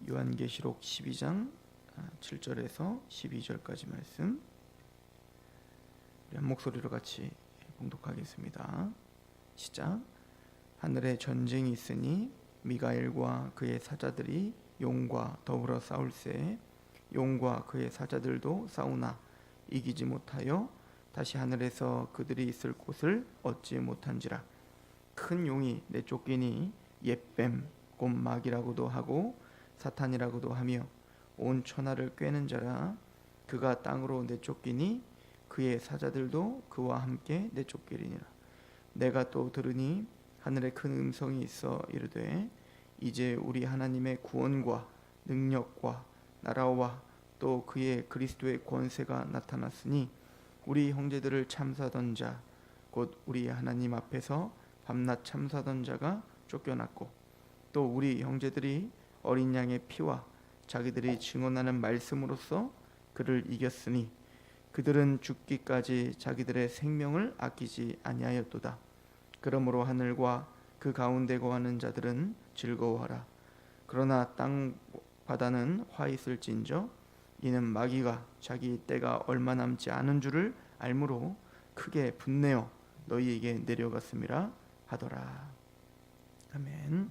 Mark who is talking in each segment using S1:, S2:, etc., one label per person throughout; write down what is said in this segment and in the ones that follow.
S1: 요한계시록 12장 7절에서 12절까지 말씀 우리 한 목소리로 같이 봉독하겠습니다. 시작. 하늘에 전쟁이 있으니 미가엘과 그의 사자들이 용과 더불어 싸울세. 용과 그의 사자들도 싸우나 이기지 못하여 다시 하늘에서 그들이 있을 곳을 얻지 못한지라. 큰 용이 내쫓기니 옛뱀 곧 마귀라고도 하고 사탄이라고도 하며 온 천하를 꿰는 자라. 그가 땅으로 내쫓기니 그의 사자들도 그와 함께 내쫓기리니라. 내가 또 들으니 하늘에 큰 음성이 있어 이르되 이제 우리 하나님의 구원과 능력과 나라와 또 그의 그리스도의 권세가 나타났으니 우리 형제들을 참사던 자 곧 우리 하나님 앞에서 밤낮 참사던 자가 쫓겨났고 또 우리 형제들이 어린 양의 피와 자기들이 증언하는 말씀으로써 그를 이겼으니 그들은 죽기까지 자기들의 생명을 아끼지 아니하였도다. 그러므로 하늘과 그 가운데 거하는 자들은 즐거워하라. 그러나 땅 바다는 화 있을진저 이는 마귀가 자기 때가 얼마 남지 않은 줄을 알므로 크게 분내어 너희에게 내려갔음이라 하더라. 아멘.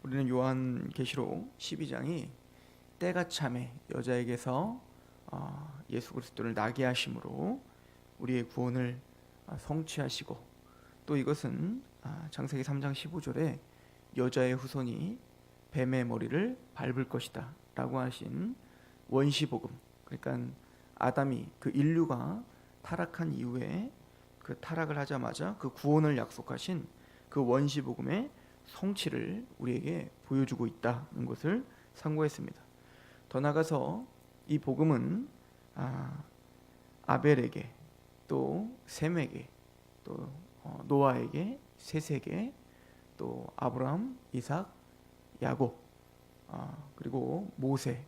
S1: 우리는 요한계시록 12장이 때가 참에 여자에게서 예수 그리스도를 나게 하심으로 우리의 구원을 성취하시고 또 이것은 창세기 3장 15절에 여자의 후손이 뱀의 머리를 밟을 것이다 라고 하신 원시복음, 그러니까 아담이 그 인류가 타락한 이후에 그 타락을 하자마자 그 구원을 약속하신 그 원시복음의 성취를 우리에게 보여주고 있다는 것을 상고했습니다. 더 나아가서 이 복음은 아벨에게 또 셈에게 또 노아에게 셋에게 또 아브라함, 이삭, 야곱 그리고 모세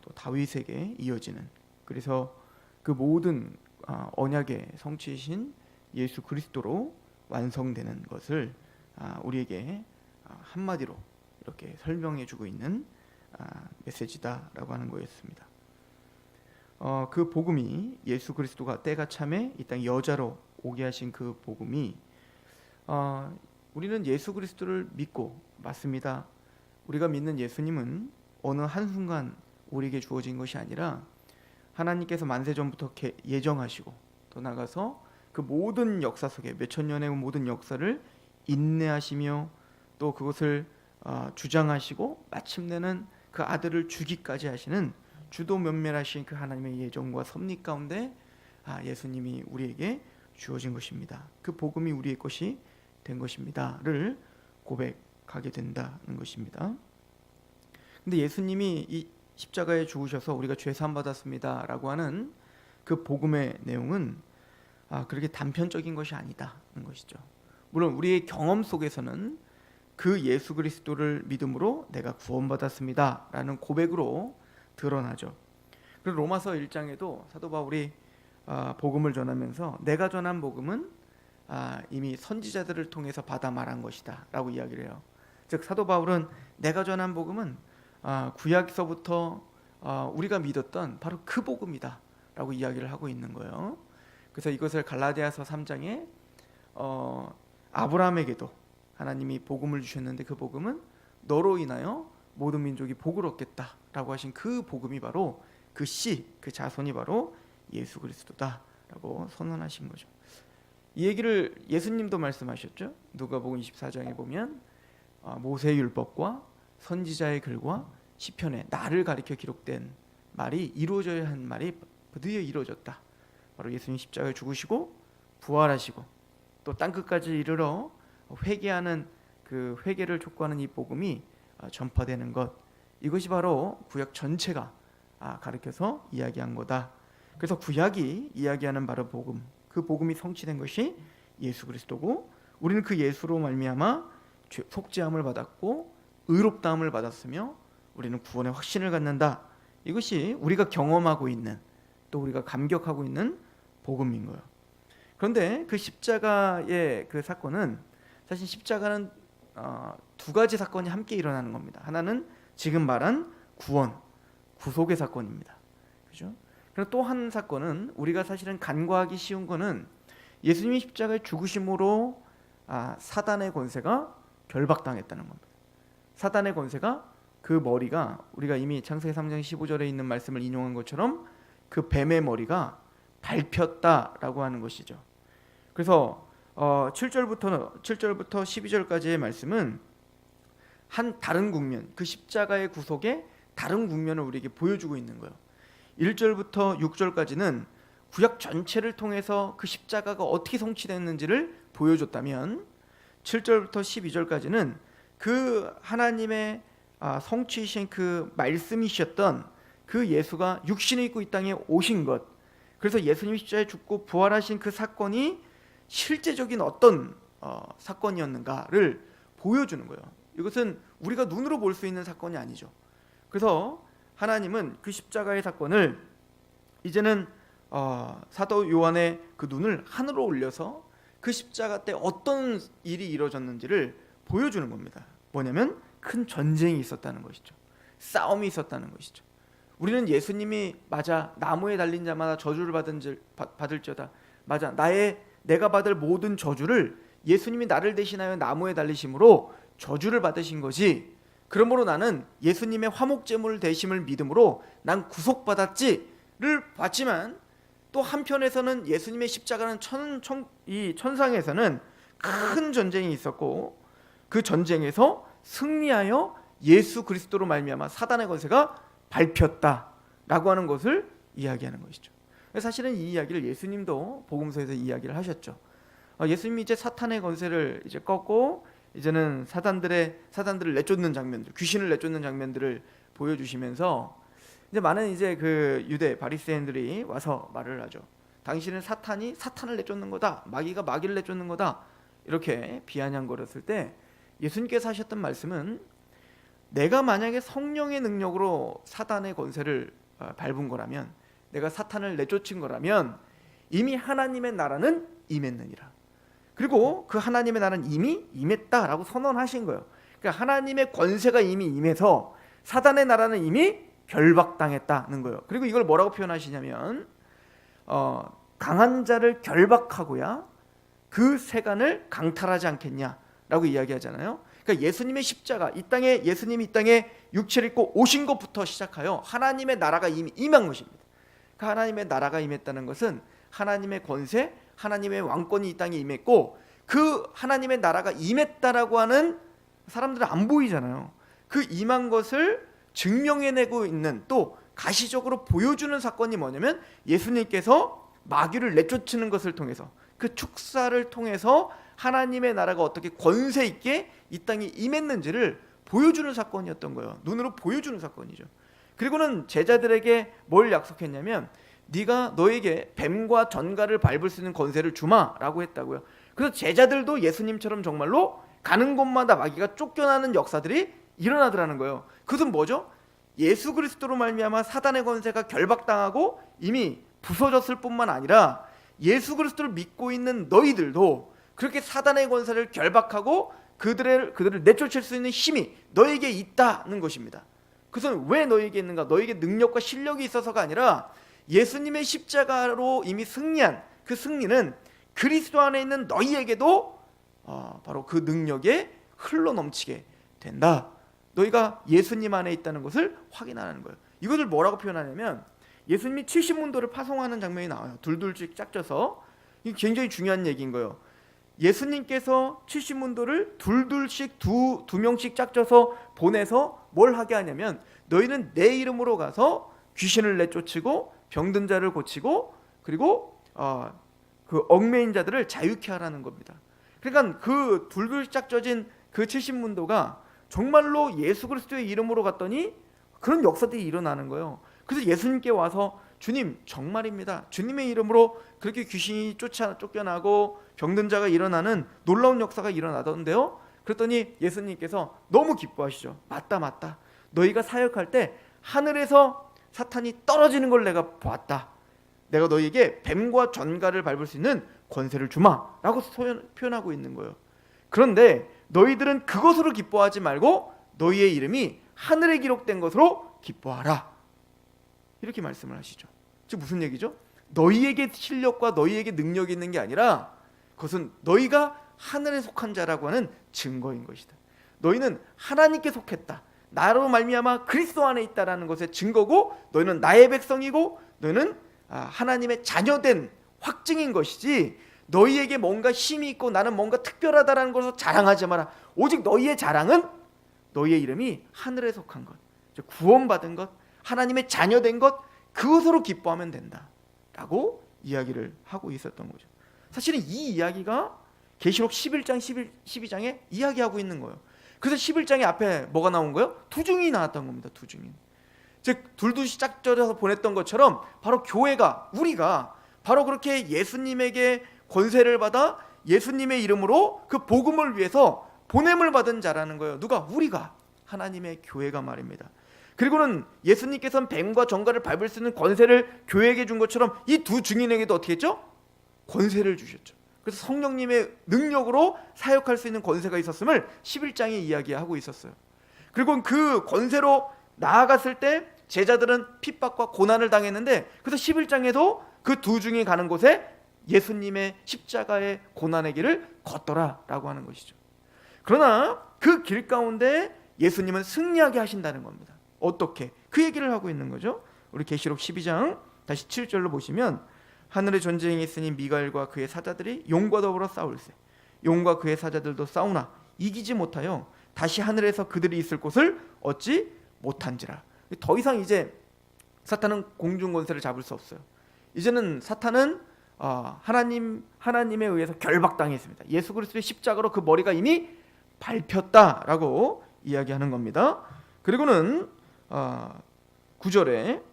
S1: 또 다윗에게 이어지는, 그래서 그 모든 언약의 성취이신 예수 그리스도로 완성되는 것을 우리에게 한마디로 이렇게 설명해 주고 있는 메시지다라고 하는 거였습니다. 그 복음이 예수 그리스도가 때가 참에 이 땅 여자로 오게 하신 그 복음이 우리는 예수 그리스도를 믿고 맞습니다. 우리가 믿는 예수님은 어느 한순간 우리에게 주어진 것이 아니라 하나님께서 만세전부터 예정하시고 더 나아가서 그 모든 역사 속에 몇천 년의 모든 역사를 인내하시며 또 그것을 주장하시고 마침내는 그 아들을 주기까지 하시는 주도 면밀하신 그 하나님의 예정과 섭리 가운데 예수님이 우리에게 주어진 것입니다. 그 복음이 우리의 것이 된 것입니다를 고백하게 된다는 것입니다. 근데 예수님이 이 십자가에 죽으셔서 우리가 죄 사함 받았습니다 라고 하는 그 복음의 내용은 그렇게 단편적인 것이 아니다는 것이죠. 물론 우리의 경험 속에서는 그 예수 그리스도를 믿음으로 내가 구원받았습니다 라는 고백으로 드러나죠. 그리고 로마서 1장에도 사도 바울이 복음을 전하면서 내가 전한 복음은 이미 선지자들을 통해서 받아 말한 것이다 라고 이야기를 해요. 즉 사도 바울은 내가 전한 복음은 구약서부터 우리가 믿었던 바로 그 복음이다 라고 이야기를 하고 있는 거예요. 그래서 이것을 갈라디아서 3장에 아브라함에게도 하나님이 복음을 주셨는데 그 복음은 너로 인하여 모든 민족이 복을 얻겠다 라고 하신 그 복음이 바로 그 씨, 그 자손이 바로 예수 그리스도다 라고 선언하신 거죠. 이 얘기를 예수님도 말씀하셨죠. 누가복음 24장에 보면 모세의 율법과 선지자의 글과 시편에 나를 가리켜 기록된 말이 이루어져야 한 말이 드디어 이루어졌다. 바로 예수님 십자가에 죽으시고 부활하시고 또 땅끝까지 이르러 회개하는 그 회개를 촉구하는 이 복음이 전파되는 것, 이것이 바로 구약 전체가 가르쳐서 이야기한 거다. 그래서 구약이 이야기하는 바로 복음, 그 복음이 성취된 것이 예수 그리스도고 우리는 그 예수로 말미암아 속죄함을 받았고 의롭다함을 받았으며 우리는 구원의 확신을 갖는다. 이것이 우리가 경험하고 있는 또 우리가 감격하고 있는 복음인 거예요. 그런데 그 십자가의 그 사건은 사실 십자가는 두 가지 사건이 함께 일어나는 겁니다. 하나는 지금 말한 구원, 구속의 사건입니다. 그죠? 그리고 또 한 사건은 우리가 사실은 간과하기 쉬운 거는 예수님이 십자가의 죽으심으로 사단의 권세가 결박당했다는 겁니다. 사단의 권세가 그 머리가 우리가 이미 창세기 3장 15절에 있는 말씀을 인용한 것처럼 그 뱀의 머리가 밟혔다라고 하는 것이죠. 그래서 7절부터 12절까지의 말씀은 한 다른 국면, 그 십자가의 구속의 다른 국면을 우리에게 보여주고 있는 거예요. 1절부터 6절까지는 구약 전체를 통해서 그 십자가가 어떻게 성취됐는지를 보여줬다면 7절부터 12절까지는 그 하나님의 성취이신 그 말씀이셨던 그 예수가 육신을 입고 이 땅에 오신 것, 그래서 예수님이 십자가에 죽고 부활하신 그 사건이 실제적인 어떤 사건이었는가를 보여주는 거예요. 이것은 우리가 눈으로 볼 수 있는 사건이 아니죠. 그래서 하나님은 그 십자가의 사건을 이제는 사도 요한의 그 눈을 하늘로 올려서 그 십자가 때 어떤 일이 이루어졌는지를 보여주는 겁니다. 뭐냐면 큰 전쟁이 있었다는 것이죠. 싸움이 있었다는 것이죠. 우리는 예수님이 맞아 나무에 달린 자마다 저주를 받을지어다, 맞아 내가 받을 모든 저주를 예수님이 나를 대신하여 나무에 달리심으로 저주를 받으신 거지, 그러므로 나는 예수님의 화목제물 되심을 믿음으로 난 구속받았지를 봤지만, 또 한편에서는 예수님의 십자가는 이 천상에서는 큰 전쟁이 있었고 그 전쟁에서 승리하여 예수 그리스도로 말미암아 사단의 권세가 밟혔다라고 하는 것을 이야기하는 것이죠. 사실은 이 이야기를 예수님도 복음서에서 이야기를 하셨죠. 예수님이 이제 사탄의 권세를 이제 꺾고 이제는 사단들을 내쫓는 장면들, 귀신을 내쫓는 장면들을 보여주시면서 이제 많은 이제 그 유대 바리새인들이 와서 말을 하죠. 당신은 사탄이 사탄을 내쫓는 거다, 마귀가 마귀를 내쫓는 거다, 이렇게 비아냥거렸을 때 예수님께서 하셨던 말씀은, 내가 만약에 성령의 능력으로 사단의 권세를 밟은 거라면, 내가 사탄을 내쫓은 거라면 이미 하나님의 나라는 임했느니라. 그리고 그 하나님의 나라는 이미 임했다라고 선언하신 거예요. 그러니까 하나님의 권세가 이미 임해서 사단의 나라는 이미 결박당했다는 거예요. 그리고 이걸 뭐라고 표현하시냐면 강한 자를 결박하고야 그 세간을 강탈하지 않겠냐라고 이야기하잖아요. 그러니까 예수님의 십자가, 예수님이 이 땅에 육체를 입고 오신 것부터 시작하여 하나님의 나라가 이미 임한 것입니다. 그 하나님의 나라가 임했다는 것은 하나님의 권세, 하나님의 왕권이 이 땅에 임했고, 그 하나님의 나라가 임했다라고 하는 사람들은 안 보이잖아요. 그 임한 것을 증명해내고 있는, 또 가시적으로 보여주는 사건이 뭐냐면 예수님께서 마귀를 내쫓는 것을 통해서, 그 축사를 통해서 하나님의 나라가 어떻게 권세 있게 이 땅에 임했는지를 보여주는 사건이었던 거예요. 눈으로 보여주는 사건이죠. 그리고는 제자들에게 뭘 약속했냐면, 네가 너에게 뱀과 전갈을 밟을 수 있는 권세를 주마라고 했다고요. 그래서 제자들도 예수님처럼 정말로 가는 곳마다 마귀가 쫓겨나는 역사들이 일어나더라는 거예요. 그것은 뭐죠? 예수 그리스도로 말미암아 사단의 권세가 결박당하고 이미 부서졌을 뿐만 아니라 예수 그리스도를 믿고 있는 너희들도 그렇게 사단의 권세를 결박하고 그들을 내쫓을 수 있는 힘이 너에게 있다는 것입니다. 그것은 왜 너에게 있는가? 너에게 능력과 실력이 있어서가 아니라 예수님의 십자가로 이미 승리한 그 승리는 그리스도 안에 있는 너희에게도 바로 그 능력에 흘러넘치게 된다. 너희가 예수님 안에 있다는 것을 확인하는 거예요. 이것을 뭐라고 표현하냐면, 예수님이 70문도를 파송하는 장면이 나와요. 둘둘씩 짝져서. 이게 굉장히 중요한 얘기인 거예요. 예수님께서 70문도를 둘둘씩 두 명씩 짝져서 보내서 뭘 하게 하냐면, 너희는 내 이름으로 가서 귀신을 내쫓고 병든 자를 고치고 그리고 그 얽매인 자들을 자유케 하라는 겁니다. 그러니까 그 둘둘 짝져진 그 70문도가 정말로 예수 그리스도의 이름으로 갔더니 그런 역사들이 일어나는 거예요. 그래서 예수님께 와서, 주님 정말입니다, 주님의 이름으로 그렇게 귀신이 쫓겨나고 병든 자가 일어나는 놀라운 역사가 일어나던데요. 그랬더니 예수님께서 너무 기뻐하시죠. 맞다, 너희가 사역할 때 하늘에서 사탄이 떨어지는 걸 내가 보았다. 내가 너희에게 뱀과 전갈을 밟을 수 있는 권세를 주마 라고 표현하고 있는 거예요. 그런데 너희들은 그것으로 기뻐하지 말고 너희의 이름이 하늘에 기록된 것으로 기뻐하라. 이렇게 말씀을 하시죠. 즉 무슨 얘기죠? 너희에게 실력과 너희에게 능력이 있는 게 아니라 그것은 너희가 하늘에 속한 자라고 하는 증거인 것이다. 너희는 하나님께 속했다, 나로 말미암아 그리스도 안에 있다라는 것의 증거고, 너희는 나의 백성이고 너희는 하나님의 자녀된 확증인 것이지, 너희에게 뭔가 힘이 있고 나는 뭔가 특별하다라는 것을 자랑하지 마라. 오직 너희의 자랑은 너희의 이름이 하늘에 속한 것, 구원받은 것, 하나님의 자녀된 것, 그것으로 기뻐하면 된다 라고 이야기를 하고 있었던 거죠. 사실은 이 이야기가 계시록 11장 12장에 이야기하고 있는 거예요. 그래서 11장에 앞에 뭐가 나온 거예요? 투중이 나왔던 겁니다. 투중이. 즉 둘둘이 짝져서 보냈던 것처럼 바로 교회가, 우리가 바로 그렇게 예수님에게 권세를 받아 예수님의 이름으로 그 복음을 위해서 보냄을 받은 자라는 거예요. 누가? 우리가, 하나님의 교회가 말입니다. 그리고는 예수님께서는 뱀과 정갈을 밟을 수 있는 권세를 교회에게 준 것처럼 이 두 증인에게도 어떻게 했죠? 권세를 주셨죠. 그래서 성령님의 능력으로 사역할 수 있는 권세가 있었음을 11장에 이야기하고 있었어요. 그리고 그 권세로 나아갔을 때 제자들은 핍박과 고난을 당했는데, 그래서 11장에도 그 두 증인이 가는 곳에 예수님의 십자가의 고난의 길을 걷더라라고 하는 것이죠. 그러나 그 길 가운데 예수님은 승리하게 하신다는 겁니다. 어떻게? 그 얘기를 하고 있는 거죠. 우리 계시록 12장 다시 7절로 보시면, 하늘에 전쟁이 있으니 미가엘과 그의 사자들이 용과 더불어 싸울세. 용과 그의 사자들도 싸우나 이기지 못하여 다시 하늘에서 그들이 있을 곳을 얻지 못한지라. 더 이상 이제 사탄은 공중 권세를 잡을 수 없어요. 이제는 사탄은 하나님에 의해서 결박당했습니다. 예수 그리스도의 십자가로 그 머리가 이미 밟혔다라고 이야기하는 겁니다. 그리고는 9절에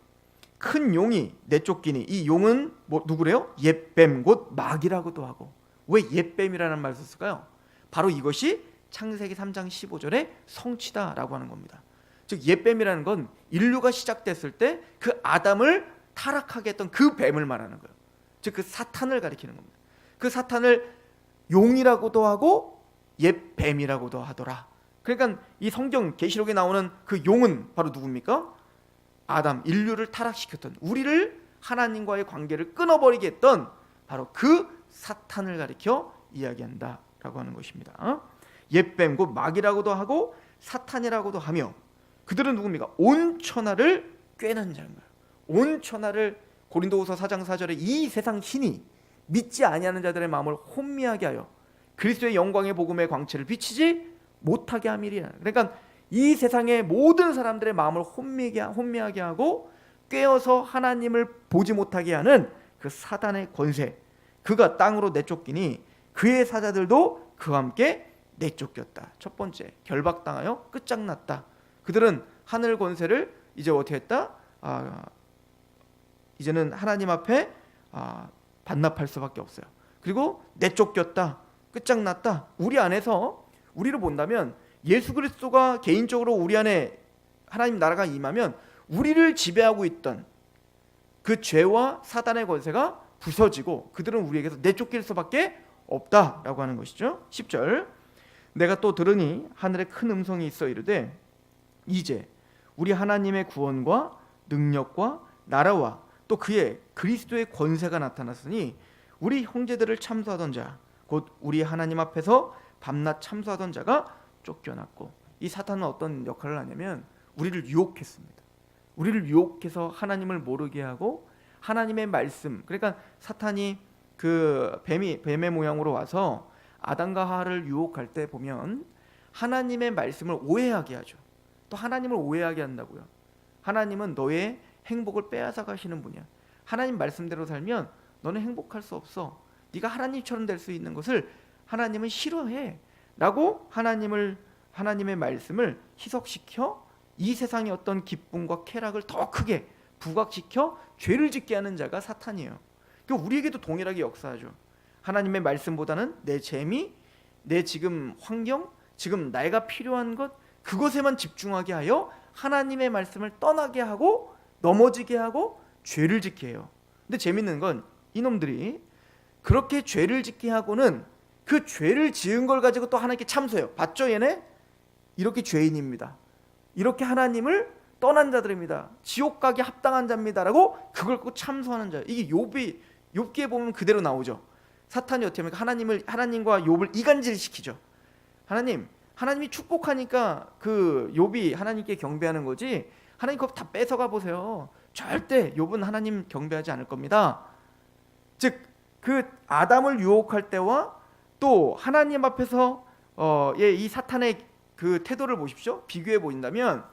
S1: 큰 용이 내쫓기니, 이 용은 누구래요? 옛뱀 곧 마귀라고도 하고. 왜 옛뱀이라는 말을 썼을까요? 바로 이것이 창세기 3장 15절의 성취다라고 하는 겁니다. 즉 옛뱀이라는 건 인류가 시작됐을 때 그 아담을 타락하게 했던 그 뱀을 말하는 거예요. 즉 그 사탄을 가리키는 겁니다. 그 사탄을 용이라고도 하고 옛뱀이라고도 하더라. 그러니까 이 성경 계시록에 나오는 그 용은 바로 누굽니까? 아담, 인류를 타락시켰던, 우리를 하나님과의 관계를 끊어버리게 했던 바로 그 사탄을 가리켜 이야기한다라고 하는 것입니다. 옛뱀 곧 마귀라고도 하고 사탄이라고도 하며, 그들은 누굽니까? 온 천하를 꿰는 자인 거예요. 온 천하를, 고린도후서 4장 4절에 이 세상 신이 믿지 아니하는 자들의 마음을 혼미하게 하여 그리스도의 영광의 복음의 광채를 비치지 못하게 함이리라. 그러니까 이 세상의 모든 사람들의 마음을 혼미하게 하고 꿰어서 하나님을 보지 못하게 하는 그 사단의 권세, 그가 땅으로 내쫓기니 그의 사자들도 그와 함께 내쫓겼다. 첫 번째, 결박당하여 끝장났다. 그들은 하늘 권세를 이제 어떻게 했다? 이제는 하나님 앞에 반납할 수밖에 없어요. 그리고 내쫓겼다, 끝장났다. 우리 안에서, 우리를 본다면 예수 그리스도가 개인적으로 우리 안에 하나님 나라가 임하면 우리를 지배하고 있던 그 죄와 사단의 권세가 부서지고 그들은 우리에게서 내쫓길 수밖에 없다라고 하는 것이죠. 10절, 내가 또 들으니 하늘에 큰 음성이 있어 이르되 이제 우리 하나님의 구원과 능력과 나라와 또 그의 그리스도의 권세가 나타났으니 우리 형제들을 참수하던 자, 곧 우리 하나님 앞에서 밤낮 참수하던 자가 쫓겨났고. 이 사탄은 어떤 역할을 하냐면 우리를 유혹했습니다. 우리를 유혹해서 하나님을 모르게 하고 하나님의 말씀, 그러니까 사탄이 그 뱀의 모양으로 와서 아담과 하와를 유혹할 때 보면 하나님의 말씀을 오해하게 하죠. 또 하나님을 오해하게 한다고요. 하나님은 너의 행복을 빼앗아 가시는 분이야. 하나님 말씀대로 살면 너는 행복할 수 없어. 네가 하나님처럼 될 수 있는 것을 하나님은 싫어해 라고 하나님의 말씀을 희석시켜 이 세상의 어떤 기쁨과 쾌락을 더 크게 부각시켜 죄를 짓게 하는 자가 사탄이에요. 우리에게도 동일하게 역사하죠. 하나님의 말씀보다는 내 재미, 내 지금 환경, 지금 내가 필요한 것, 그것에만 집중하게 하여 하나님의 말씀을 떠나게 하고 넘어지게 하고 죄를 짓게 해요. 근데 재밌는 건 이놈들이 그렇게 죄를 짓게 하고는 그 죄를 지은 걸 가지고 또 하나님께 참소해요. 봤죠 얘네? 이렇게 죄인입니다. 이렇게 하나님을 떠난 자들입니다. 지옥 가기 합당한 자입니다라고 그걸 꼭 참소하는 자예요. 이게 욥기에 보면 그대로 나오죠. 사탄이 어떻게 합니까? 하나님과 욥을 이간질시키죠. 하나님이 축복하니까 그 욥이 하나님께 경배하는 거지, 하나님 그거 다 뺏어가 보세요. 절대 욥은 하나님 경배하지 않을 겁니다. 즉 그 아담을 유혹할 때와 또 하나님 앞에서 이 사탄의 그 태도를 보십시오. 비교해 보인다면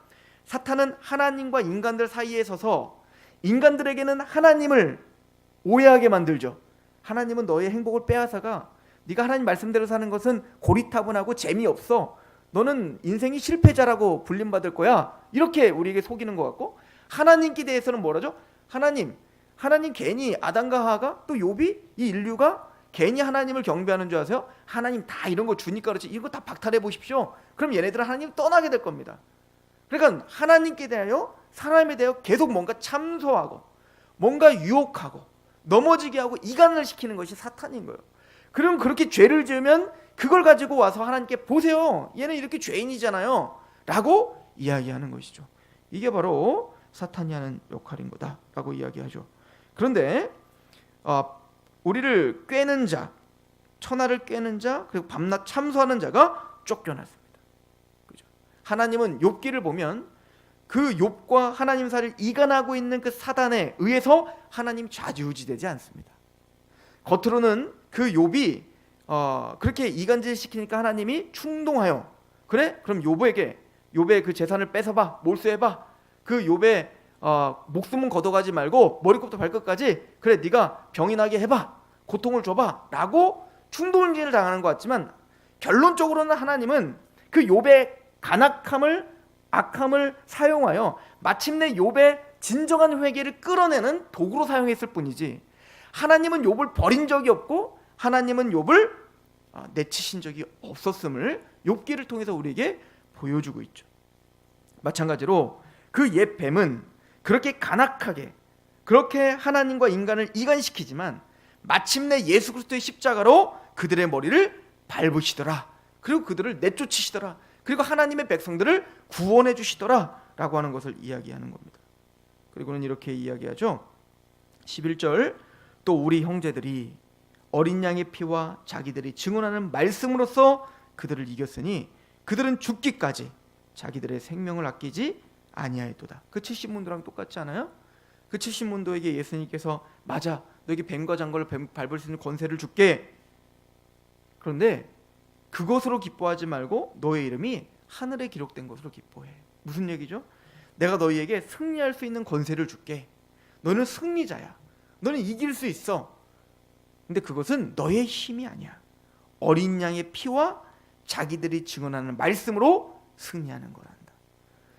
S1: 사탄은 하나님과 인간들 사이에 서서 인간들에게는 하나님을 오해하게 만들죠. 하나님은 너의 행복을 빼앗아가 네가 하나님 말씀대로 사는 것은 고리타분하고 재미없어. 너는 인생이 실패자라고 불림받을 거야. 이렇게 우리에게 속이는 것 같고, 하나님께 대해서는 뭐라죠? 하나님 괜히 아담과 하와가 또 욥이 이 인류가 괜히 하나님을 경배하는 줄 아세요? 하나님 다 이런 거 주니까 그렇지, 이거 다 박탈해 보십시오. 그럼 얘네들은 하나님 떠나게 될 겁니다. 그러니까 하나님께 대하여 사람에 대하여 계속 뭔가 참소하고 뭔가 유혹하고 넘어지게 하고 이간을 시키는 것이 사탄인 거예요. 그럼 그렇게 죄를 지으면 그걸 가지고 와서 하나님께 보세요, 얘는 이렇게 죄인이잖아요 라고 이야기하는 것이죠. 이게 바로 사탄이 하는 역할인 거다 라고 이야기하죠. 그런데 우리를 꾀는 자, 천하를 꾀는 자, 그리고 밤낮 참소하는 자가 쫓겨났습니다. 그죠? 하나님은 욥기를 보면 그 욥과 하나님 사이를 이간하고 있는 그 사단에 의해서 하나님 좌지우지되지 않습니다. 겉으로는 그 욥이 그렇게 이간질시키니까 하나님이 충동하여, 그래? 그럼 욥의 그 재산을 뺏어봐, 몰수해봐. 그 욥의 목숨은 걷어가지 말고 머리끝부터 발끝까지, 그래 네가 병이 나게 해봐, 고통을 줘봐 라고 충동질을 당하는 것 같지만, 결론적으로는 하나님은 그 욥의 간악함을, 악함을 사용하여 마침내 욥의 진정한 회개를 끌어내는 도구로 사용했을 뿐이지, 하나님은 욥을 버린 적이 없고 하나님은 욥을 내치신 적이 없었음을 욥기를 통해서 우리에게 보여주고 있죠. 마찬가지로 그 옛 뱀은 그렇게 간악하게 그렇게 하나님과 인간을 이간시키지만 마침내 예수 그리스도의 십자가로 그들의 머리를 밟으시더라. 그리고 그들을 내쫓으시더라. 그리고 하나님의 백성들을 구원해 주시더라 라고 하는 것을 이야기하는 겁니다. 그리고는 이렇게 이야기하죠. 11절, 또 우리 형제들이 어린 양의 피와 자기들이 증언하는 말씀으로써 그들을 이겼으니 그들은 죽기까지 자기들의 생명을 아끼지 아니하였도다. 그 70문도랑 똑같지 않아요? 그 70문도에게 예수님께서 맞아, 너에게 뱀과 장거를 밟을 수 있는 권세를 줄게. 그런데 그것으로 기뻐하지 말고 너의 이름이 하늘에 기록된 것으로 기뻐해. 무슨 얘기죠? 내가 너희에게 승리할 수 있는 권세를 줄게. 너는 승리자야. 너는 이길 수 있어. 근데 그것은 너의 힘이 아니야. 어린 양의 피와 자기들이 증언하는 말씀으로 승리하는 거란다.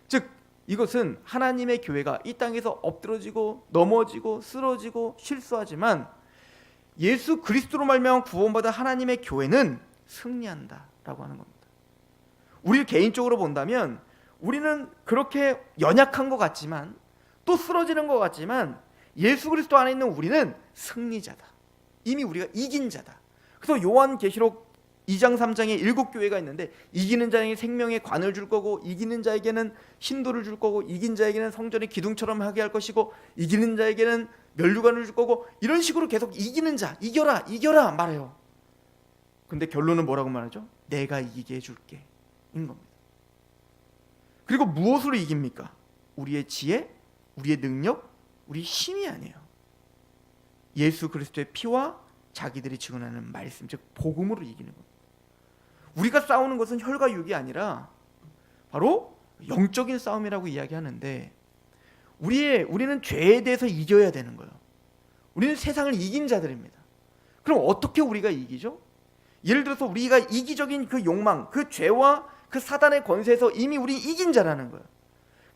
S1: 즉 이것은 하나님의 교회가 이 땅에서 엎드러지고 넘어지고 쓰러지고 실수하지만 예수 그리스도로 말미암아 구원받은 하나님의 교회는 승리한다라고 하는 겁니다. 우리 개인적으로 본다면 우리는 그렇게 연약한 것 같지만 또 쓰러지는 것 같지만 예수 그리스도 안에 있는 우리는 승리자다. 이미 우리가 이긴 자다. 그래서 요한계시록 2장 3장에 7교회가 있는데 이기는 자에게 생명의 관을 줄 거고, 이기는 자에게는 신도를 줄 거고, 이긴 자에게는 성전의 기둥처럼 하게 할 것이고, 이기는 자에게는 면류관을 줄 거고, 이런 식으로 계속 이기는 자, 이겨라 말해요. 근데 결론은 뭐라고 말하죠? 내가 이기게 해줄게 인 겁니다. 그리고 무엇으로 이깁니까? 우리의 지혜, 우리의 능력, 우리 힘이 아니에요. 예수 그리스도의 피와 자기들이 증언하는 말씀, 즉 복음으로 이기는 겁니다. 우리가 싸우는 것은 혈과 육이 아니라 바로 영적인 싸움이라고 이야기하는데, 우리는 죄에 대해서 이겨야 되는 거예요. 우리는 세상을 이긴 자들입니다. 그럼 어떻게 우리가 이기죠? 예를 들어서 우리가 이기적인 그 욕망, 그 죄와 그 사단의 권세에서 이미 우리 이긴 자라는 거예요.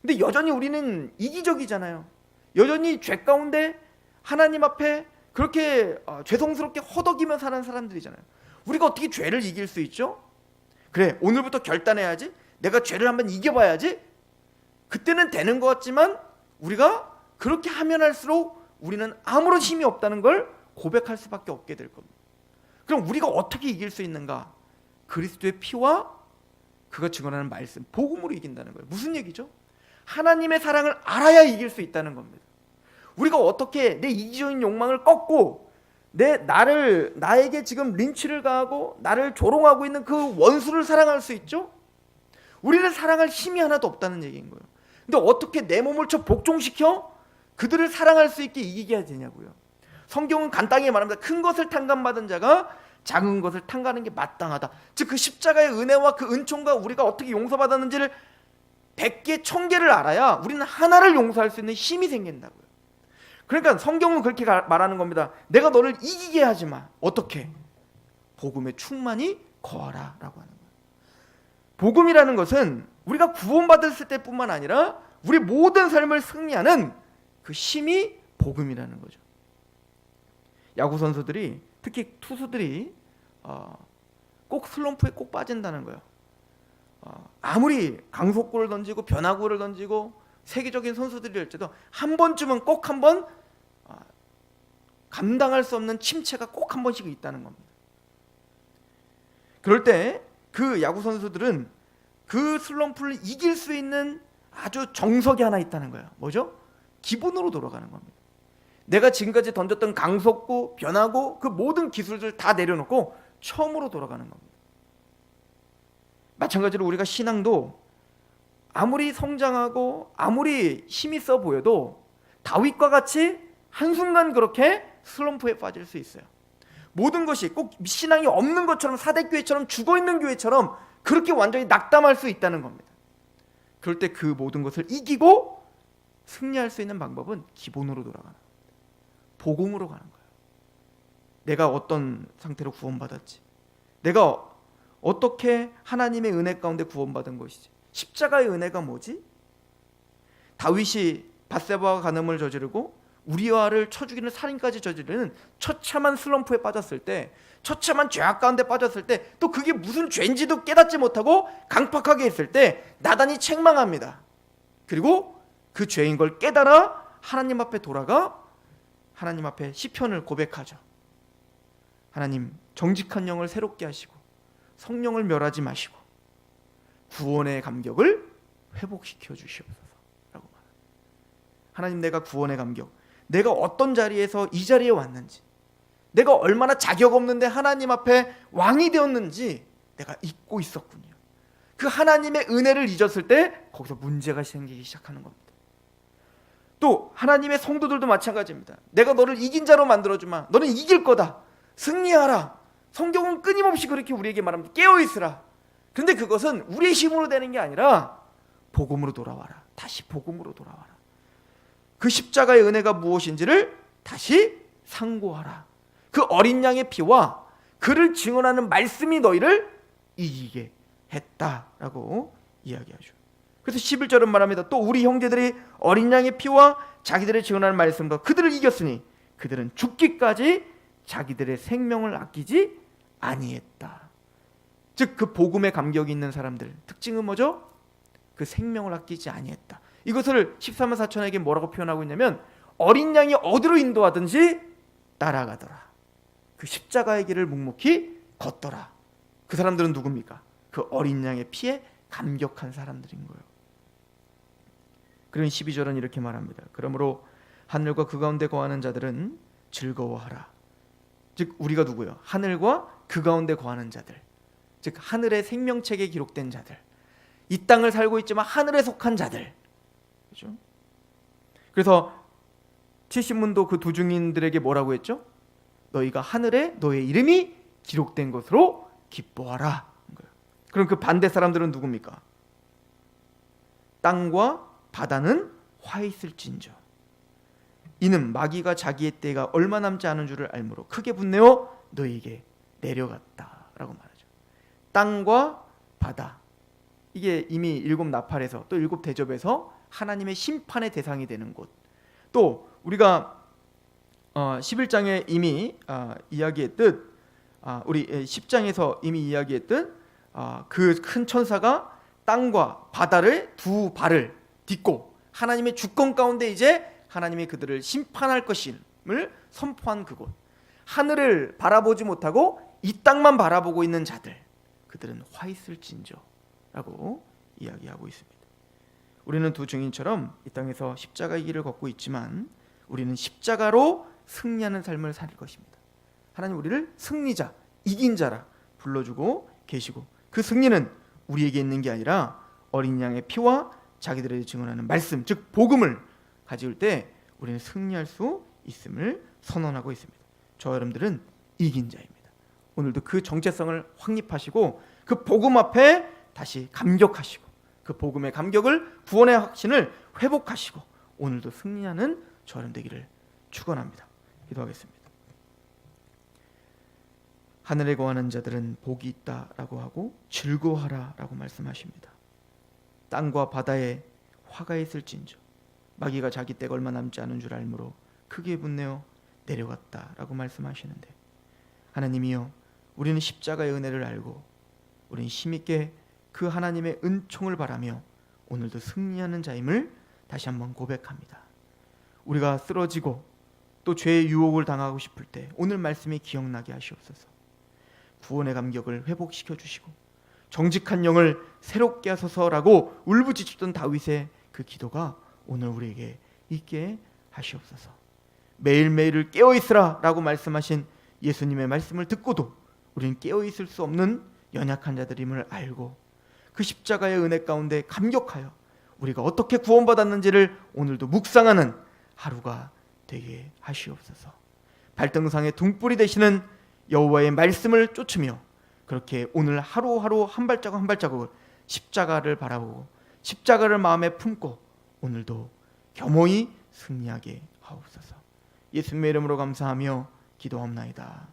S1: 근데 여전히 우리는 이기적이잖아요. 여전히 죄 가운데 하나님 앞에 그렇게 죄송스럽게 허덕이며 사는 사람들이잖아요. 우리가 어떻게 죄를 이길 수 있죠? 그래, 오늘부터 결단해야지. 내가 죄를 한번 이겨봐야지. 그때는 되는 것 같지만 우리가 그렇게 하면 할수록 우리는 아무런 힘이 없다는 걸 고백할 수밖에 없게 될 겁니다. 그럼 우리가 어떻게 이길 수 있는가? 그리스도의 피와 그가 증언하는 말씀, 복음으로 이긴다는 거예요. 무슨 얘기죠? 하나님의 사랑을 알아야 이길 수 있다는 겁니다. 우리가 어떻게 내 이기적인 욕망을 꺾고 나에게 지금 린치를 가하고 나를 조롱하고 있는 그 원수를 사랑할 수 있죠? 우리를 사랑할 힘이 하나도 없다는 얘기인 거예요. 근데 어떻게 내 몸을 복종시켜 그들을 사랑할 수 있게 이기게 해야 되냐고요. 성경은 간단히 말합니다. 큰 것을 탕감받은 자가 작은 것을 탕감하는 게 마땅하다. 즉 그 십자가의 은혜와 그 은총과 우리가 어떻게 용서받았는지를 100개, 1000개를 알아야 우리는 하나를 용서할 수 있는 힘이 생긴다고요. 그러니까 성경은 그렇게 말하는 겁니다. 내가 너를 이기게 하지 마. 어떻게? 복음에 충만히 거하라 라고 하는 거예요. 복음이라는 것은 우리가 구원받았을 때뿐만 아니라 우리 모든 삶을 승리하는 그 힘이 복음이라는 거죠. 야구 선수들이, 특히 투수들이 꼭 슬럼프에 꼭 빠진다는 거예요. 아무리 강속구를 던지고 변화구를 던지고 세계적인 선수들일지도 한 번쯤은 꼭 한 번 감당할 수 없는 침체가 꼭 한 번씩 있다는 겁니다. 그럴 때 그 야구 선수들은 그 슬럼프를 이길 수 있는 아주 정석이 하나 있다는 거예요. 뭐죠? 기본으로 돌아가는 겁니다. 내가 지금까지 던졌던 강속구, 변화구, 그 모든 기술들 다 내려놓고 처음으로 돌아가는 겁니다. 마찬가지로 우리가 신앙도 아무리 성장하고 아무리 힘이 써 보여도 다윗과 같이 한순간 그렇게 슬럼프에 빠질 수 있어요. 모든 것이 꼭 신앙이 없는 것처럼, 사대교회처럼, 죽어있는 교회처럼 그렇게 완전히 낙담할 수 있다는 겁니다. 그럴 때 그 모든 것을 이기고 승리할 수 있는 방법은 기본으로 돌아가는 거예요. 복음으로 가는 거예요. 내가 어떤 상태로 구원받았지, 내가 어떻게 하나님의 은혜 가운데 구원받은 것이지, 십자가의 은혜가 뭐지? 다윗이 밧세바와 간음을 저지르고 우리아를 쳐 죽이는 살인까지 저지르는 처참한 슬럼프에 빠졌을 때, 처참한 죄악 가운데 빠졌을 때, 또 그게 무슨 죄인지도 깨닫지 못하고 강팍하게 했을 때 나단이 책망합니다. 그리고 그 죄인 걸 깨달아 하나님 앞에 돌아가 하나님 앞에 시편을 고백하죠. 하나님, 정직한 영을 새롭게 하시고 성령을 멸하지 마시고 구원의 감격을 회복시켜 주시옵소서라고 말합니다. 하나님, 내가 구원의 감격, 내가 어떤 자리에서 이 자리에 왔는지, 내가 얼마나 자격 없는데 하나님 앞에 왕이 되었는지 내가 잊고 있었군요. 그 하나님의 은혜를 잊었을 때 거기서 문제가 생기기 시작하는 겁니다. 또 하나님의 성도들도 마찬가지입니다. 내가 너를 이긴 자로 만들어주마. 너는 이길 거다. 승리하라. 성경은 끊임없이 그렇게 우리에게 말합니다. 깨어있으라. 그런데 그것은 우리의 힘으로 되는 게 아니라 복음으로 돌아와라. 다시 복음으로 돌아와라. 그 십자가의 은혜가 무엇인지를 다시 상고하라. 그 어린 양의 피와 그를 증언하는 말씀이 너희를 이기게 했다라고 이야기하죠. 그래서 11절은 말합니다. 또 우리 형제들이 어린 양의 피와 자기들의 증언하는 말씀과 그들을 이겼으니 그들은 죽기까지 자기들의 생명을 아끼지 아니했다. 즉 그 복음의 감격이 있는 사람들 특징은 뭐죠? 그 생명을 아끼지 아니했다. 이것을 13만 4천에게 뭐라고 표현하고 있냐면 어린 양이 어디로 인도하든지 따라가더라. 그 십자가의 길을 묵묵히 걷더라. 그 사람들은 누굽니까? 그 어린 양의 피에 감격한 사람들인 거예요. 그런 12절은 이렇게 말합니다. 그러므로 하늘과 그 가운데 거하는 자들은 즐거워하라. 즉 우리가 누구요? 하늘과 그 가운데 거하는 자들, 즉 하늘의 생명책에 기록된 자들, 이 땅을 살고 있지만 하늘에 속한 자들, 그렇죠? 그래서 70문도 그 두 증인들에게 뭐라고 했죠? 너희가 하늘에 너의 이름이 기록된 것으로 기뻐하라. 그럼 그 반대 사람들은 누굽니까? 땅과 바다는 화 있을진저 이는 마귀가 자기의 때가 얼마 남지 않은 줄을 알므로 크게 분내어 너희에게 내려갔다라고 말하죠. 땅과 바다, 이게 이미 일곱 나팔에서 또 일곱 대접에서 하나님의 심판의 대상이 되는 곳. 또 우리가 11장에 이미 이야기했듯 우리 10장에서 이미 이야기했듯 그 큰 천사가 땅과 바다를 두 발을 딛고 하나님의 주권 가운데 이제 하나님이 그들을 심판할 것임을 선포한 그곳. 하늘을 바라보지 못하고 이 땅만 바라보고 있는 자들, 그들은 화 있을진저라고 이야기하고 있습니다. 우리는 두 증인처럼 이 땅에서 십자가의 길을 걷고 있지만 우리는 십자가로 승리하는 삶을 살 것입니다. 하나님 우리를 승리자, 이긴 자라 불러주고 계시고, 그 승리는 우리에게 있는 게 아니라 어린 양의 피와 자기들에게 증언하는 말씀, 즉 복음을 가질 때 우리는 승리할 수 있음을 선언하고 있습니다. 저와 여러분들은 이긴 자입니다. 오늘도 그 정체성을 확립하시고 그 복음 앞에 다시 감격하시고 그 복음의 감격을, 구원의 확신을 회복하시고 오늘도 승리하는 저와 여러분 되기를 축원합니다. 기도하겠습니다. 하늘에 거하는 자들은 복이 있다라고 하고 즐거워하라라고 말씀하십니다. 땅과 바다에 화가 있을진저 마귀가 자기 때가 얼마 남지 않은 줄 알므로 크게 분내어 내려갔다라고 말씀하시는데, 하나님이여, 우리는 십자가의 은혜를 알고 우리는 힘있게 그 하나님의 은총을 바라며 오늘도 승리하는 자임을 다시 한번 고백합니다. 우리가 쓰러지고 또 죄의 유혹을 당하고 싶을 때 오늘 말씀이 기억나게 하시옵소서. 구원의 감격을 회복시켜 주시고 정직한 영을 새롭게 하소서라고 울부짖던 다윗의 그 기도가 오늘 우리에게 있게 하시옵소서. 매일매일을 깨어있으라 라고 말씀하신 예수님의 말씀을 듣고도 우리는 깨어있을 수 없는 연약한 자들임을 알고 그 십자가의 은혜 가운데 감격하여 우리가 어떻게 구원받았는지를 오늘도 묵상하는 하루가 되게 하시옵소서. 발등상의 등불이 되시는 여호와의 말씀을 쫓으며 그렇게 오늘 하루하루 한 발자국 한 발자국을 십자가를 바라보고 십자가를 마음에 품고 오늘도 겸허히 승리하게 하옵소서. 예수님의 이름으로 감사하며 기도합나이다.